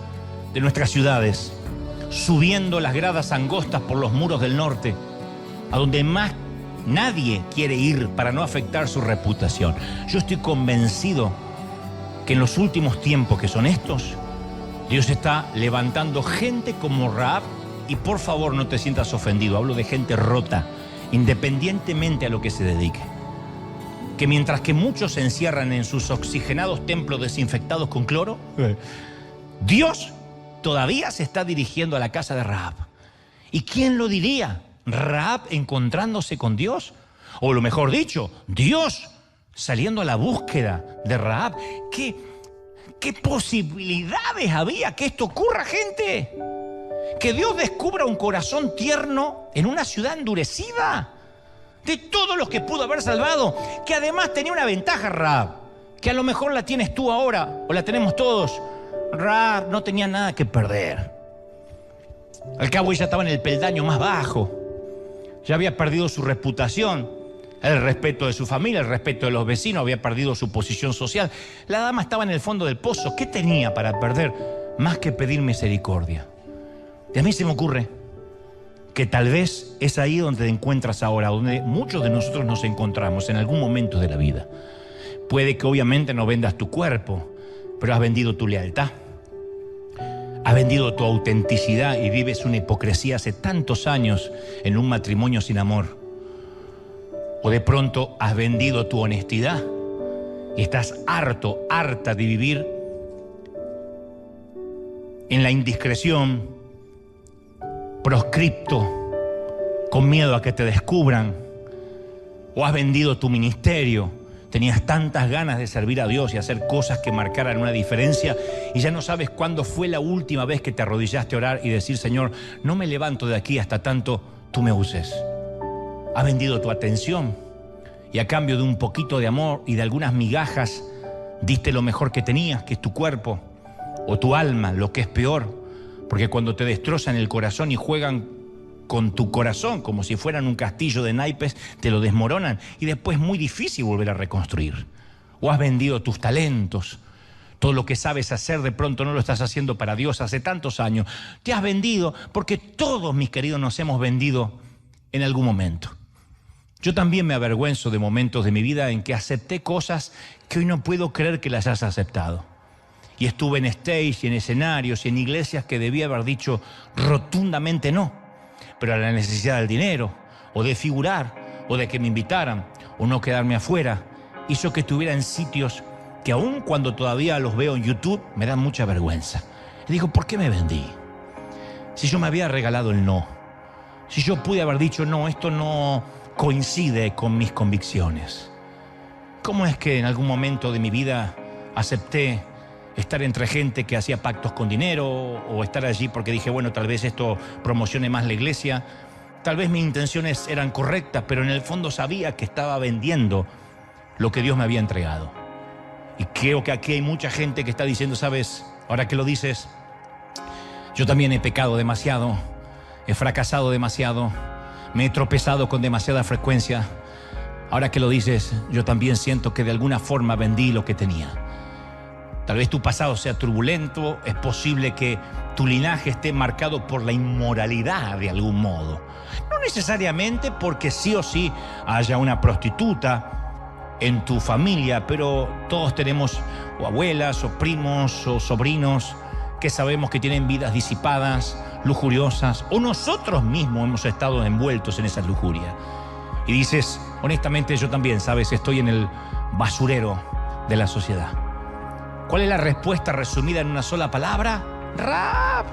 de nuestras ciudades, subiendo las gradas angostas por los muros del norte, a donde más nadie quiere ir para no afectar su reputación. Yo estoy convencido que en los últimos tiempos que son estos, Dios está levantando gente como Rahab, y por favor no te sientas ofendido, hablo de gente rota, independientemente a lo que se dedique. Que mientras que muchos se encierran en sus oxigenados templos desinfectados con cloro, Dios todavía se está dirigiendo a la casa de Rahab. ¿Y quién lo diría? Rahab encontrándose con Dios, o lo mejor dicho, Dios saliendo a la búsqueda de Rahab. ¿Qué posibilidades había que esto ocurra, gente? Que Dios descubra un corazón tierno en una ciudad endurecida, de todos los que pudo haber salvado, que además tenía una ventaja, Rahab, que a lo mejor la tienes tú ahora, o la tenemos todos. Rahab no tenía nada que perder. Al cabo ella estaba en el peldaño más bajo, ya había perdido su reputación, el respeto de su familia, el respeto de los vecinos, había perdido su posición social. La dama estaba en el fondo del pozo. ¿Qué tenía para perder más que pedir misericordia? Y a mí se me ocurre que tal vez es ahí donde te encuentras ahora, donde muchos de nosotros nos encontramos en algún momento de la vida. Puede que obviamente no vendas tu cuerpo, pero has vendido tu lealtad, has vendido tu autenticidad y vives una hipocresía hace tantos años en un matrimonio sin amor. O de pronto has vendido tu honestidad y estás harta de vivir en la indiscreción, proscripto, con miedo a que te descubran. O has vendido tu ministerio, tenías tantas ganas de servir a Dios y hacer cosas que marcaran una diferencia, y ya no sabes cuándo fue la última vez que te arrodillaste a orar y decir: Señor, no me levanto de aquí hasta tanto tú me uses. Has vendido tu atención y a cambio de un poquito de amor y de algunas migajas diste lo mejor que tenías, que es tu cuerpo o tu alma, lo que es peor, porque cuando te destrozan el corazón y juegan con tu corazón como si fueran un castillo de naipes, te lo desmoronan y después es muy difícil volver a reconstruir. O has vendido tus talentos, todo lo que sabes hacer de pronto no lo estás haciendo para Dios hace tantos años. Te has vendido, porque todos, mis queridos, nos hemos vendido en algún momento. Yo también me avergüenzo de momentos de mi vida en que acepté cosas que hoy no puedo creer que las hayas aceptado. Y estuve en stage, y en escenarios y en iglesias que debía haber dicho rotundamente no. Pero a la necesidad del dinero, o de figurar, o de que me invitaran, o no quedarme afuera, hizo que estuviera en sitios que aun cuando todavía los veo en YouTube, me dan mucha vergüenza. Y digo, ¿por qué me vendí? Si yo me había regalado el no, si yo pude haber dicho no, esto no coincide con mis convicciones. ¿Cómo es que en algún momento de mi vida acepté estar entre gente que hacía pactos con dinero, o estar allí porque dije, bueno, tal vez esto promocione más la iglesia? Tal vez mis intenciones eran correctas, pero en el fondo sabía que estaba vendiendo lo que Dios me había entregado. Y creo que aquí hay mucha gente que está diciendo, ¿sabes? Ahora que lo dices, yo también he pecado demasiado, he fracasado demasiado, me he tropezado con demasiada frecuencia. Ahora que lo dices, yo también siento que de alguna forma vendí lo que tenía. Tal vez tu pasado sea turbulento, es posible que tu linaje esté marcado por la inmoralidad de algún modo. No necesariamente porque sí o sí haya una prostituta en tu familia, pero todos tenemos o abuelas, o primos, o sobrinos que sabemos que tienen vidas disipadas, lujuriosas, o nosotros mismos hemos estado envueltos en esa lujuria. Y dices, honestamente, yo también, ¿sabes? Estoy en el basurero de la sociedad. ¿Cuál es la respuesta resumida en una sola palabra? Rahab.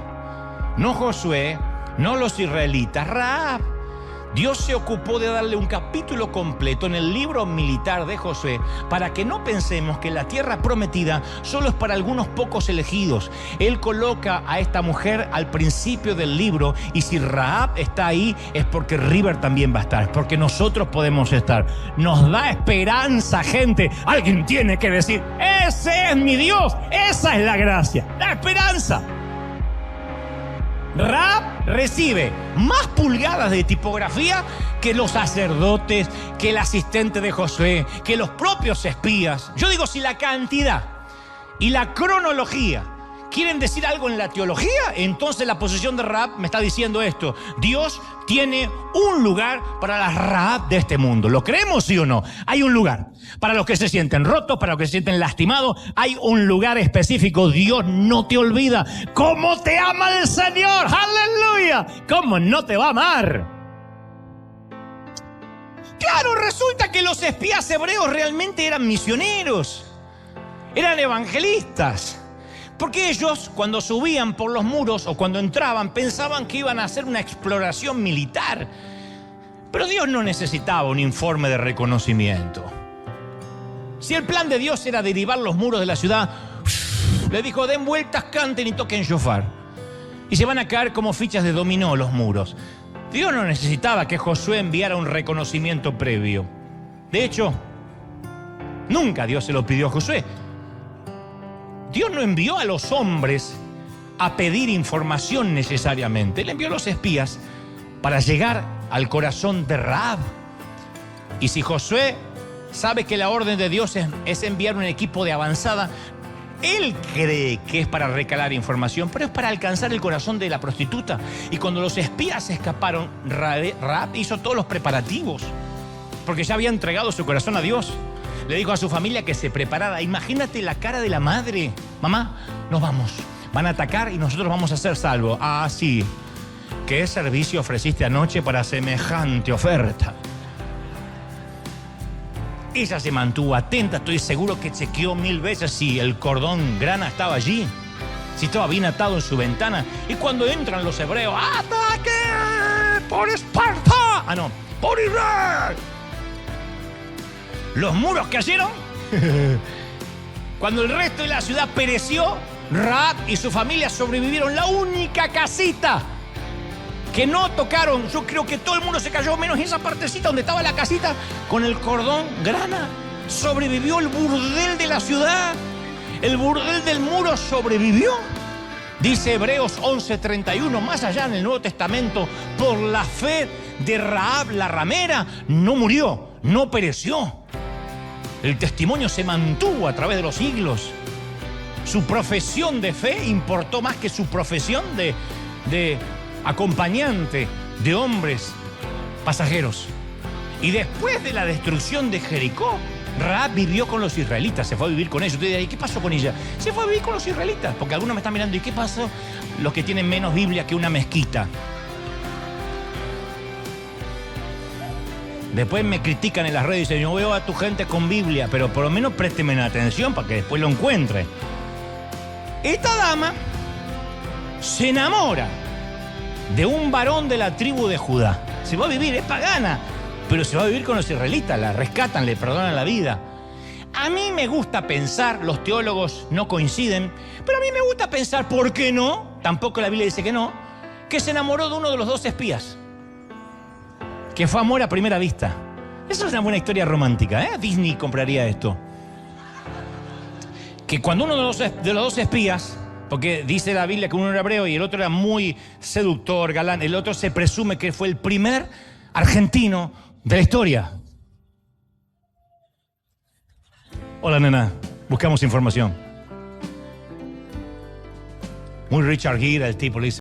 No Josué, no los israelitas, Rahab. Dios se ocupó de darle un capítulo completo en el libro militar de Josué para que no pensemos que la tierra prometida solo es para algunos pocos elegidos. Él coloca a esta mujer al principio del libro, y si Rahab está ahí es porque River también va a estar, es porque nosotros podemos estar. Nos da esperanza, gente. Alguien tiene que decir, ese es mi Dios, esa es la gracia, la esperanza. Rahab recibe más pulgadas de tipografía que los sacerdotes, que el asistente de Josué, que los propios espías. Yo digo, si la cantidad y la cronología ¿Quieren decir algo en la teología? Entonces la posición de Rahab me está diciendo esto. Dios tiene un lugar para las Rahab de este mundo. ¿Lo creemos, sí o no? Hay un lugar. Para los que se sienten rotos, para los que se sienten lastimados, hay un lugar específico. Dios no te olvida. ¿Cómo te ama el Señor? ¡Aleluya! ¿Cómo no te va a amar? Claro, resulta que los espías hebreos realmente eran misioneros. Eran evangelistas. Porque ellos, cuando subían por los muros o cuando entraban, pensaban que iban a hacer una exploración militar. Pero Dios no necesitaba un informe de reconocimiento. Si el plan de Dios era derribar los muros de la ciudad, le dijo, den vueltas, canten y toquen shofar. Y se van a caer como fichas de dominó los muros. Dios no necesitaba que Josué enviara un reconocimiento previo. De hecho, nunca Dios se lo pidió a Josué. Dios no envió a los hombres a pedir información necesariamente. Él envió a los espías para llegar al corazón de Rahab. Y si Josué sabe que la orden de Dios es enviar un equipo de avanzada, él cree que es para recalar información, pero es para alcanzar el corazón de la prostituta. Y cuando los espías escaparon, Rahab hizo todos los preparativos, porque ya había entregado su corazón a Dios. Le dijo a su familia que se preparara. Imagínate la cara de la madre. Mamá, nos vamos. Van a atacar y nosotros vamos a ser salvos. Ah, sí. ¿Qué servicio ofreciste anoche para semejante oferta? Ella se mantuvo atenta. Estoy seguro que chequeó 1000 veces si el cordón grana estaba allí, si estaba bien atado en su ventana. Y cuando entran los hebreos, ¡ataque! ¡Por Esparta! Ah, no, por Israel. Los muros cayeron. Cuando el resto de la ciudad pereció, Rahab y su familia sobrevivieron. La única casita que no tocaron, yo creo que todo el mundo se cayó, menos esa partecita donde estaba la casita con el cordón grana. Sobrevivió el burdel de la ciudad. El burdel del muro sobrevivió. Dice Hebreos 11:31, más allá en el Nuevo Testamento, por la fe de Rahab la ramera, no murió, no pereció. El testimonio se mantuvo a través de los siglos. Su profesión de fe importó más que su profesión de acompañante de hombres pasajeros. Y después de la destrucción de Jericó, Rahab vivió con los israelitas, se fue a vivir con ellos. Ustedes dirán, ¿y qué pasó con ella? Se fue a vivir con los israelitas, porque algunos me están mirando, ¿y qué pasó? Los que tienen menos Biblia que una mezquita. Después me critican en las redes y dicen, yo veo a tu gente con Biblia, pero por lo menos présteme atención para que después lo encuentre. Esta dama se enamora de un varón de la tribu de Judá. Se va a vivir, es pagana, pero se va a vivir con los israelitas, la rescatan, le perdonan la vida. A mí me gusta pensar, los teólogos no coinciden, pero a mí me gusta pensar, ¿por qué no? Tampoco la Biblia dice que no, que se enamoró de uno de los 2 espías. Que fue amor a primera vista. Eso es una buena historia romántica, ¿eh? Disney compraría esto. Que cuando uno de los 2 espías, porque dice la Biblia que uno era hebreo y el otro era muy seductor, galán, el otro se presume que fue el primer argentino de la historia. Hola, nena, buscamos información. Muy Richard Gere, el tipo le dice.